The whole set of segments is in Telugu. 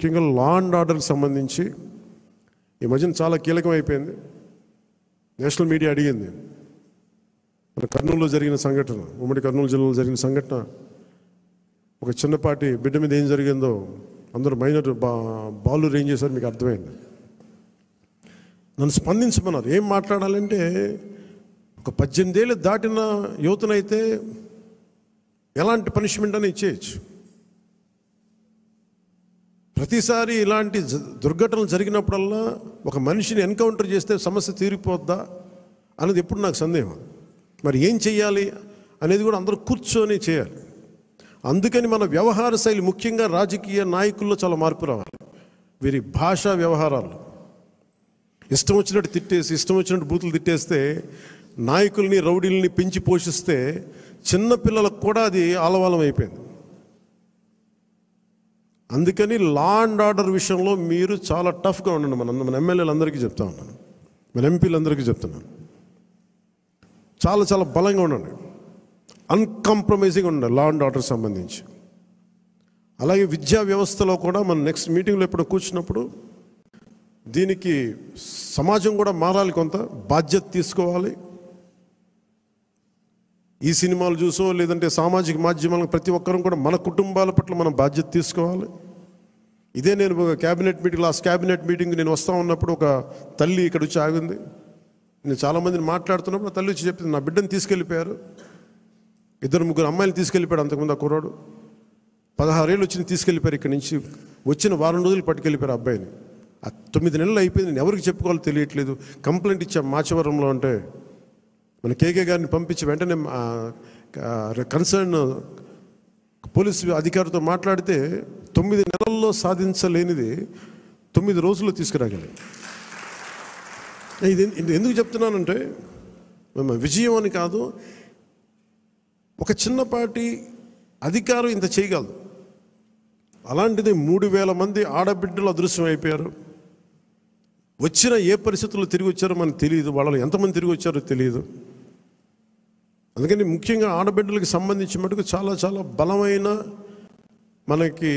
ముఖ్యంగా లా అండ్ ఆర్డర్కి సంబంధించి ఈ మధ్యన చాలా కీలకం అయిపోయింది. నేషనల్ మీడియా అడిగింది, మన కర్నూలులో జరిగిన సంఘటన, ఉమ్మడి కర్నూలు జిల్లాలో జరిగిన సంఘటన, ఒక చిన్నపాటి బిడ్డ మీద ఏం జరిగిందో అందరూ మైనర్ బాలు ఏం చేశారు మీకు అర్థమైంది. నన్ను స్పందించమన్నారు. ఏం మాట్లాడాలంటే, ఒక 18 ఏళ్ళు దాటిన యువతనైతే ఎలాంటి పనిష్మెంట్ అని ఇచ్చేయచ్చు. ప్రతిసారి ఇలాంటి దుర్ఘటనలు జరిగినప్పుడల్లా ఒక మనిషిని ఎన్కౌంటర్ చేస్తే సమస్య తీరిపోద్దా అనేది ఎప్పుడు నాకు సందేహం. మరి ఏం చెయ్యాలి అనేది కూడా అందరూ కూర్చొని చేయాలి. అందుకని మన వ్యవహార శైలి, ముఖ్యంగా రాజకీయ నాయకుల్లో చాలా మార్పు రావాలి. వీరి భాషా వ్యవహారాలు ఇష్టం వచ్చినట్టు తిట్టేసి, ఇష్టం వచ్చినట్టు బూతులు తిట్టేస్తే, నాయకుల్ని రౌడీల్ని పెంచి పోషిస్తే చిన్నపిల్లలకు కూడా అది ఆలవాలం అయిపోయింది. అందుకని లా అండ్ ఆర్డర్ విషయంలో మీరు చాలా టఫ్గా ఉండండి. మన ఎమ్మెల్యేలందరికీ చెప్తా ఉన్నాను, మన ఎంపీలందరికీ చెప్తున్నాను, చాలా చాలా బలంగా ఉండండి, అన్కాంప్రమైజింగ్ ఉండండి లా అండ్ ఆర్డర్ సంబంధించి. అలాగే విద్యా వ్యవస్థలో కూడా మనం నెక్స్ట్ మీటింగ్లో ఎప్పుడు కూర్చున్నప్పుడు దీనికి సమాజం కూడా మారాలి, కొంత బాధ్యత తీసుకోవాలి. ఈ సినిమాలు చూసో లేదంటే సామాజిక మాధ్యమాలకు ప్రతి ఒక్కరం కూడా మన కుటుంబాల పట్ల మనం బాధ్యత తీసుకోవాలి. ఇదే నేను cabinet meeting, last cabinet meeting నేను వస్తూ ఉన్నప్పుడు ఒక తల్లి ఇక్కడ వచ్చి ఆగింది. నేను చాలామందిని మాట్లాడుతున్నప్పుడు తల్లి వచ్చి చెప్పింది, నా బిడ్డను తీసుకెళ్ళిపోయారు, 2-3 అమ్మాయిలు తీసుకెళ్ళిపోయాడు అంతకుముందు ఆ కుర్రాడు, 16 ఏళ్ళు వచ్చి తీసుకెళ్ళిపోయారు. ఇక్కడి నుంచి వచ్చిన వారం రోజులు పట్టుకెళ్ళిపోయారు అబ్బాయిని. 9 నెలలు అయిపోయింది, నేను ఎవరికి చెప్పుకోవాలో తెలియట్లేదు. కంప్లైంట్ ఇచ్చాం మాచవరంలో. అంటే మన కేకే గారిని పంపించి వెంటనే కన్సర్న్ పోలీసు అధికారితో మాట్లాడితే 9 నెలల్లో సాధించలేనిది 9 రోజుల్లో తీసుకురాగలి. ఇది ఎందుకు చెప్తున్నానంటే, విజయం అని కాదు, ఒక చిన్నపాటి అధికారం ఇంత చేయగలదు. అలాంటిది 3000 మంది ఆడబిడ్డలు అదృశ్యం అయిపోయారు. వచ్చిన ఏ పరిస్థితుల్లో తిరిగి వచ్చారో మనకు తెలియదు, వాళ్ళు ఎంతమంది తిరిగి వచ్చారో తెలియదు. అందుకని ముఖ్యంగా ఆడబిడ్డలకి సంబంధించి మటుకు చాలా చాలా బలమైన మనకి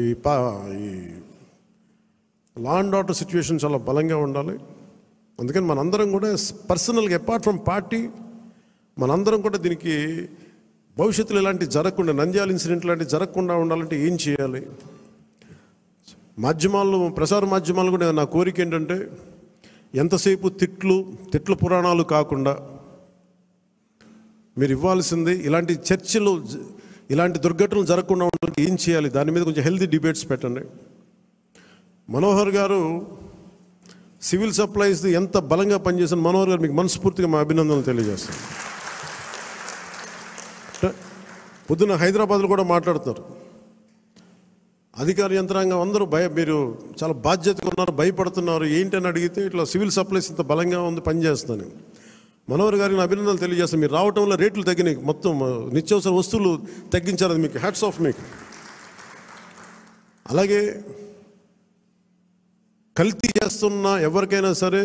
ఈ లా అండ్ ఆర్డర్ సిచ్యువేషన్ చాలా బలంగా ఉండాలి. అందుకని మనందరం కూడా పర్సనల్గా, అపార్ట్ ఫ్రమ్ పార్టీ, మనందరం కూడా దీనికి భవిష్యత్తులో ఇలాంటి జరగకుండా, నంద్యాల ఇన్సిడెంట్ లాంటివి జరగకుండా ఉండాలంటే ఏం చేయాలి? మాధ్యమాల్లో, ప్రసార మాధ్యమాలు కూడా నా కోరిక ఏంటంటే, ఎంతసేపు తిట్ల పురాణాలు కాకుండా మీరు ఇవ్వాల్సింది ఇలాంటి చర్చలు, ఇలాంటి దుర్ఘటనలు జరగకుండా ఉండడానికి ఏం చేయాలి, దాని మీద కొంచెం హెల్తీ డిబేట్స్ పెట్టండి. మనోహర్ గారు సివిల్ సప్లైస్ ఎంత బలంగా పనిచేసిన మనోహర్ గారు మీకు మనస్ఫూర్తిగా మా అభినందనలు తెలియజేస్తాను. పొద్దున్న హైదరాబాద్లో కూడా మాట్లాడుతున్నారు, అధికార యంత్రాంగం అందరూ మీరు చాలా బాధ్యతగా ఉన్నారు, భయపడుతున్నారు ఏంటని అడిగితే, ఇట్లా సివిల్ సప్లైస్ ఇంత బలంగా ఉంది, పనిచేస్తాను. మనోహర్ గారికి నా అభినందనలు తెలియజేస్తాను. మీరు రావటంలో రేట్లు తగ్గినాయి, మొత్తం నిత్యావసర వస్తువులు తగ్గించారు, అది మీకు హ్యాట్స్ ఆఫ్ మీకు. అలాగే కల్తీ చేస్తున్న ఎవరికైనా సరే,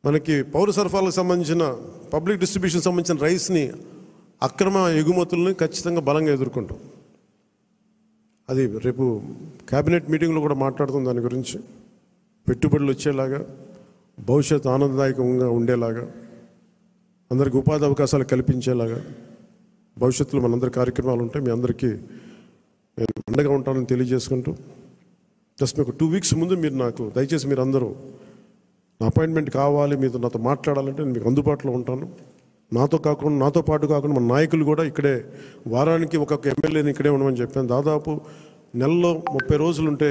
మనకి పౌర సరఫరాలకు సంబంధించిన, పబ్లిక్ డిస్ట్రిబ్యూషన్ సంబంధించిన రైస్ని, అక్రమ ఎగుమతుల్ని ఖచ్చితంగా బలంగా ఎదుర్కొంటాం. అది రేపు క్యాబినెట్ మీటింగ్లో కూడా మాట్లాడుతుంది దాని గురించి. పెట్టుబడులు వచ్చేలాగా, భవిష్యత్తు ఆనందదాయకంగా ఉండేలాగా, అందరికీ ఉపాధి అవకాశాలు కల్పించేలాగా భవిష్యత్తులో మనందరి కార్యక్రమాలు ఉంటాయి. మీ అందరికీ నేను అండగా ఉంటానని తెలియజేసుకుంటూ, జస్ట్ మీకు 2 వీక్స్ ముందు మీరు నాకు దయచేసి మీరు అందరూ నా అపాయింట్మెంట్ కావాలి, మీతో నాతో మాట్లాడాలంటే నేను మీకు అందుబాటులో ఉంటాను. నాతో పాటు కాకుండా మన నాయకులు కూడా ఇక్కడే, వారానికి ఒక్కొక్క ఎమ్మెల్యేని ఇక్కడే ఉండమని చెప్పాను. దాదాపు నెలలో 30 రోజులు ఉంటే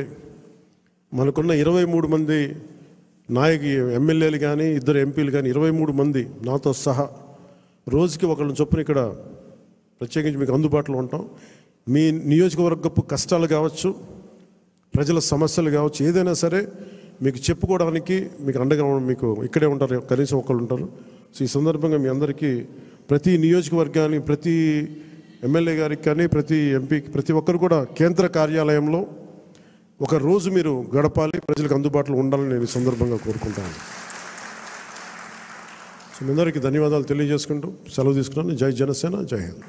మనకున్న 23 మంది ఎమ్మెల్యేలు కానీ, 2 ఎంపీలు కానీ, 23 మంది నాతో సహా రోజుకి ఒకళ్ళని చొప్పున ఇక్కడ ప్రత్యేకించి మీకు అందుబాటులో ఉంటాం. మీ నియోజకవర్గపు కష్టాలు కావచ్చు, ప్రజల సమస్యలు కావచ్చు, ఏదైనా సరే మీకు చెప్పుకోవడానికి మీకు అండగా మీకు ఇక్కడే ఉంటారు, కనీసం ఒకళ్ళు ఉంటారు. సో ఈ సందర్భంగా మీ అందరికీ, ప్రతి నియోజకవర్గానికి, ప్రతి ఎమ్మెల్యే గారికి కానీ, ప్రతి ఎంపీకి, ప్రతి ఒక్కరు కూడా కేంద్ర కార్యాలయంలో ఒక రోజు మీరు గడపాలి, ప్రజలకు అందుబాటులో ఉండాలని నేను ఈ సందర్భంగా కోరుకుంటాను. సో మీ అందరికీ ధన్యవాదాలు తెలియజేసుకుంటూ సెలవు తీసుకున్నాను. జై జనసేన, జై హింద్.